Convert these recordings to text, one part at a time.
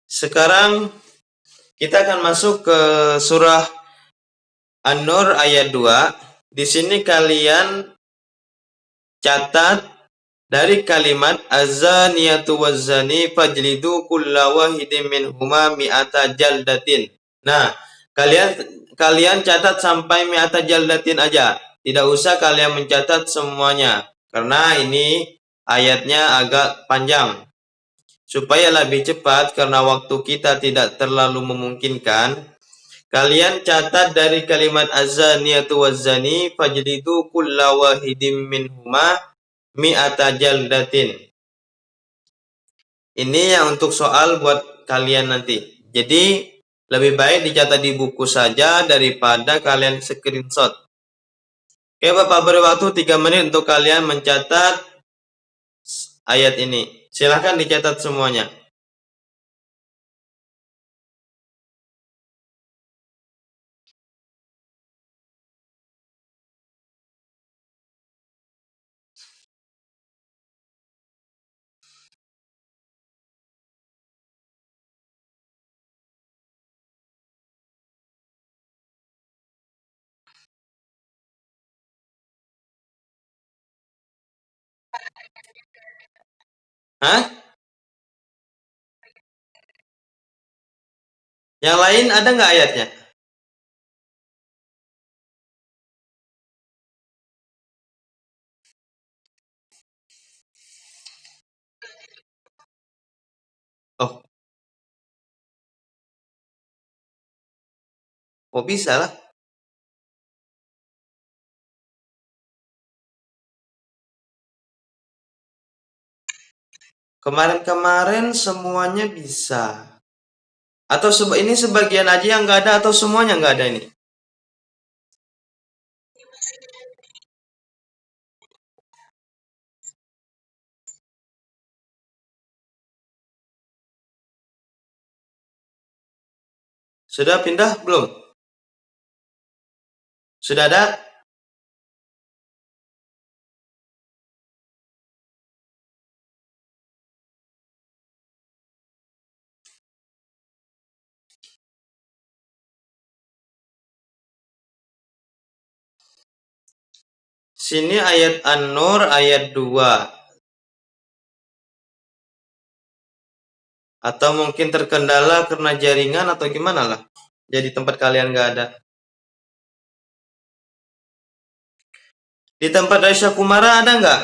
Sekarang kita akan masuk ke surah An-Nur ayat 2. Di sini kalian catat dari kalimat az-zaniyatu waz-zani fajlidu kulla wahidin minhuma mi'ata jaldatin. Nah, kalian catat sampai mi'ata jaldatin aja. Tidak usah kalian mencatat semuanya karena ini ayatnya agak panjang. Supaya lebih cepat karena waktu kita tidak terlalu memungkinkan, kalian catat dari kalimat az-zaniyatu waz-zani fajlidu kulla wahidin minhuma mi'ata jaldatin. Ini yang untuk soal buat kalian nanti. Jadi lebih baik dicatat di buku saja daripada kalian screenshot. Oke, Bapak beri waktu 3 menit untuk kalian mencatat ayat ini. Silahkan dicatat semuanya. Hah? Yang lain ada nggak ayatnya? Oh bisa lah. Kemarin-kemarin semuanya bisa. Atau ini sebagian aja yang nggak ada atau semuanya nggak ada ini? Sudah pindah belum? Sudah ada? Sini ayat An-Nur ayat 2. Atau mungkin terkendala karena jaringan atau gimana lah. Jadi tempat kalian nggak ada. Di tempat Aisyah Kumara ada nggak?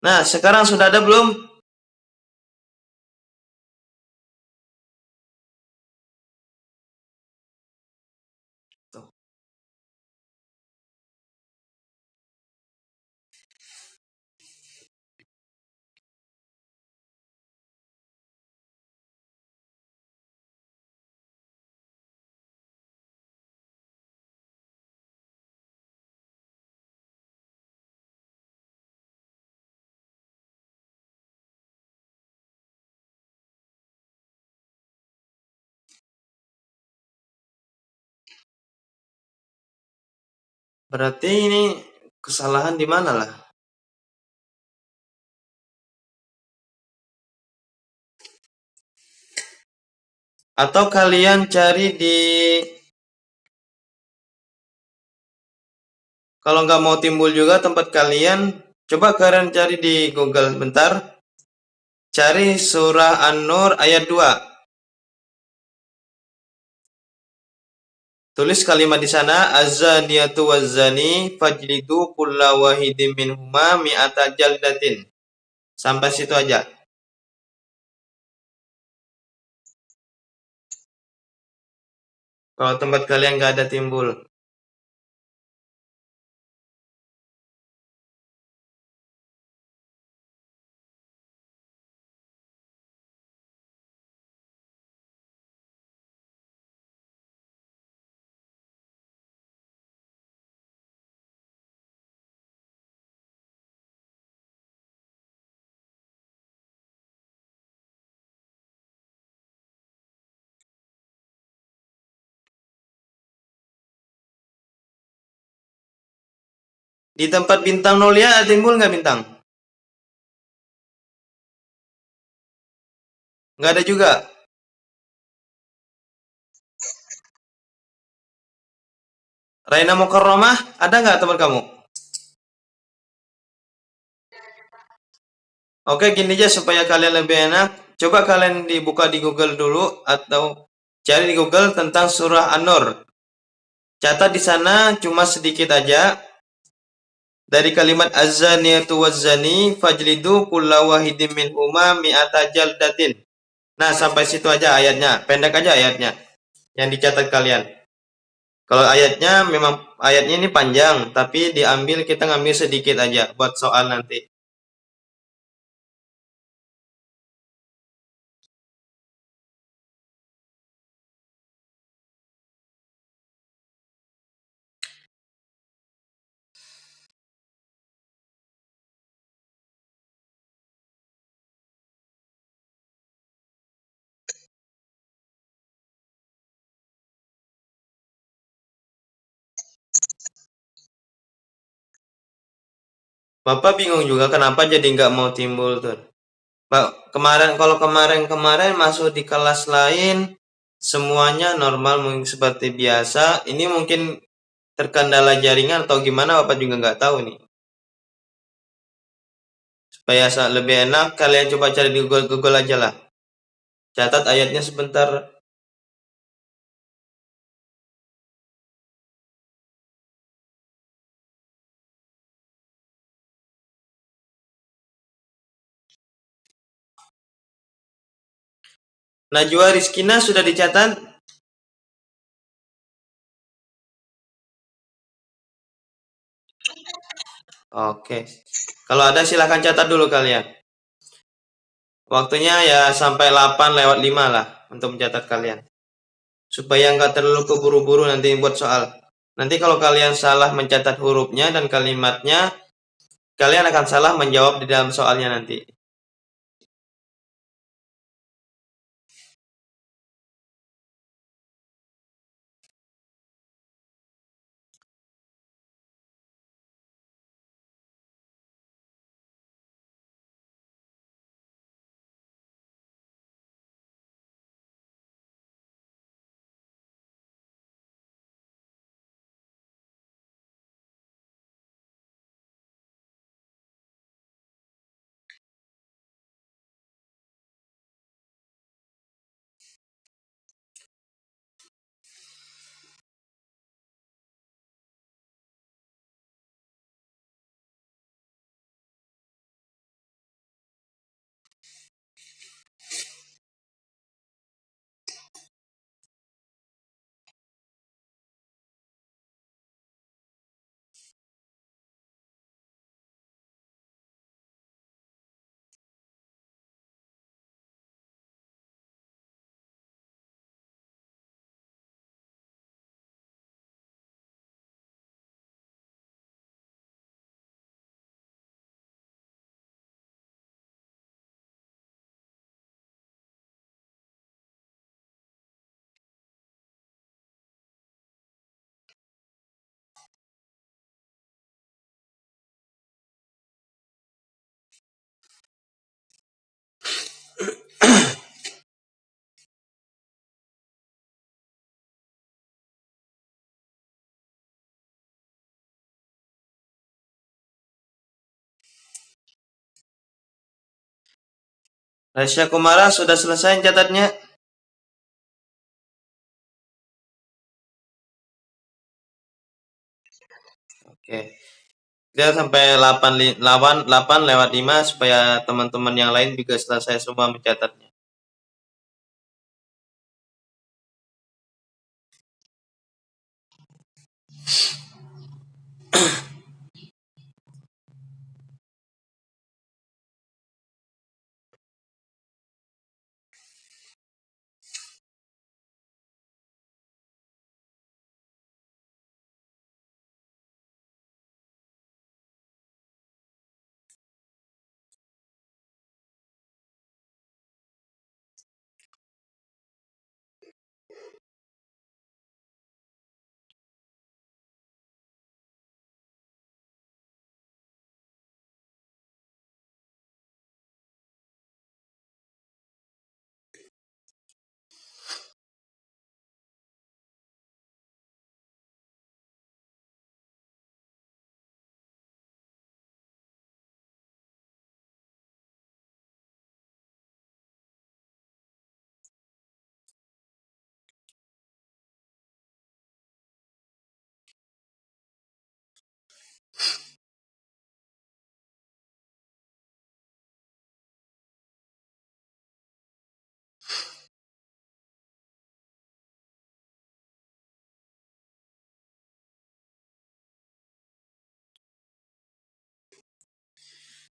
Nah, sekarang sudah ada belum? Tuh. Berarti ini kesalahan di mana lah? Atau kalian cari di... Kalau nggak mau timbul juga tempat kalian, coba kalian cari di Google bentar. Cari surah An-Nur ayat 2. Tulis kalimat di sana, az-zaniyatu waz-zani fajlidu kulla wahidin minhuma mi'ata jaldatin. Sampai situ aja. Kalau tempat kalian nggak ada timbul. Di tempat bintang 0 ya ada timbul nggak bintang? Nggak ada juga. Raina Mukarramah ada nggak teman kamu? Oke, gini aja supaya kalian lebih enak. Coba kalian dibuka di Google dulu atau cari di Google tentang surah An-Nur. Catat di sana cuma sedikit aja dari kalimat az-zaniyatu waz-zani fajlidu kulla wahidin minhuma mi'ata jaldatin. Nah, sampai situ aja ayatnya. Pendek aja ayatnya yang dicatat kalian. Kalau ayatnya memang ayatnya ini panjang, tapi diambil kita ngambil sedikit aja buat soal nanti. Bapak bingung juga kenapa jadi nggak mau timbul tuh. Kemarin kalau kemarin masuk di kelas lain semuanya normal mungkin seperti biasa. Ini mungkin terkendala jaringan atau gimana Bapak juga nggak tahu nih. Supaya lebih enak kalian coba cari di Google aja lah. Catat ayatnya sebentar. Najwa Rizkina sudah dicatat? Oke. Kalau ada silahkan catat dulu kalian. Waktunya ya sampai 8 lewat 5 lah untuk mencatat kalian. Supaya nggak terlalu keburu-buru nanti buat soal. Nanti kalau kalian salah mencatat hurufnya dan kalimatnya, kalian akan salah menjawab di dalam soalnya nanti. Rasya Kumara sudah selesai catatnya? Oke. Dia sampai 8 lewat 5 supaya teman-teman yang lain juga selesai semua mencatatnya.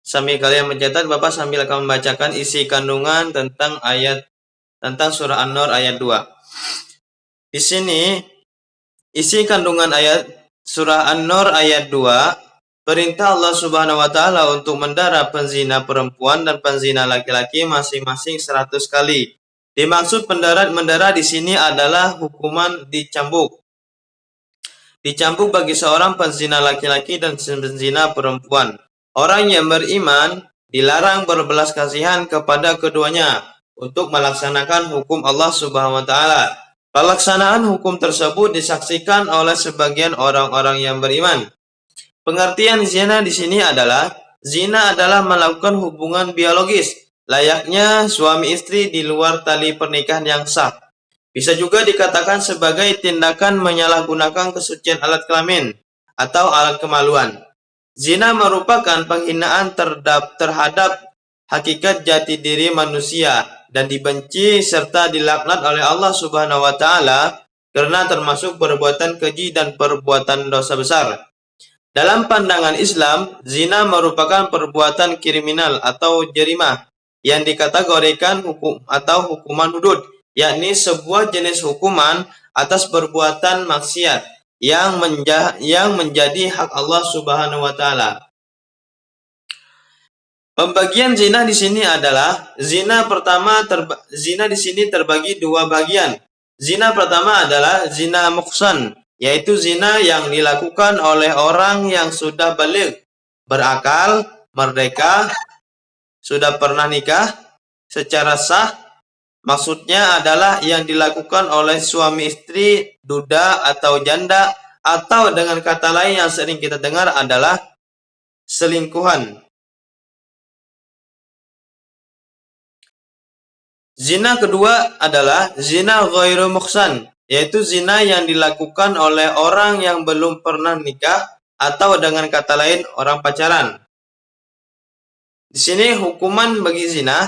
Sambil kalian mencatat, Bapak sambil akan membacakan isi kandungan tentang surah An-Nur ayat 2. Di sini isi kandungan ayat surah An-Nur ayat 2, perintah Allah Subhanahu wa taala untuk mendara penzina perempuan dan penzina laki-laki masing-masing 100 kali. Dimaksud mendara di sini adalah hukuman dicambuk. Dicambuk bagi seorang penzina laki-laki dan penzina perempuan. Orang yang beriman dilarang berbelas kasihan kepada keduanya untuk melaksanakan hukum Allah Subhanahu wa taala. Pelaksanaan hukum tersebut disaksikan oleh sebagian orang-orang yang beriman. Pengertian zina di sini adalah zina adalah melakukan hubungan biologis layaknya suami istri di luar tali pernikahan yang sah. Bisa juga dikatakan sebagai tindakan menyalahgunakan kesucian alat kelamin atau alat kemaluan. Zina merupakan penghinaan terhadap hakikat jati diri manusia dan dibenci serta dilaknat oleh Allah Subhanahu wa taala karena termasuk perbuatan keji dan perbuatan dosa besar. Dalam pandangan Islam, zina merupakan perbuatan kriminal atau jerimah yang dikategorikan hukuman hudud, yakni sebuah jenis hukuman atas perbuatan maksiat yang menjadi hak Allah Subhanahu wa taala. Pembagian zina di sini adalah zina di sini terbagi dua bagian. Zina pertama adalah zina muhsan, yaitu zina yang dilakukan oleh orang yang sudah baligh, berakal, merdeka, sudah pernah nikah secara sah. Maksudnya adalah yang dilakukan oleh suami istri, duda atau janda, atau dengan kata lain yang sering kita dengar adalah selingkuhan. Zina kedua adalah zina ghairu muhsan, yaitu zina yang dilakukan oleh orang yang belum pernah nikah atau dengan kata lain orang pacaran. Di sini hukuman bagi zina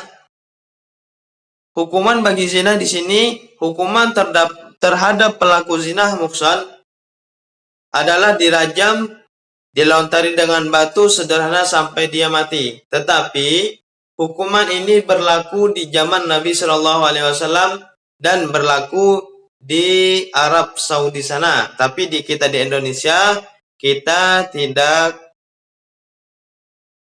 di sini hukuman terhadap pelaku zina muhsan adalah dirajam, dilontari dengan batu sederhana sampai dia mati. Tetapi hukuman ini berlaku di zaman Nabi Shallallahu Alaihi Wasallam dan berlaku di Arab Saudi sana. Tapi kita di Indonesia kita tidak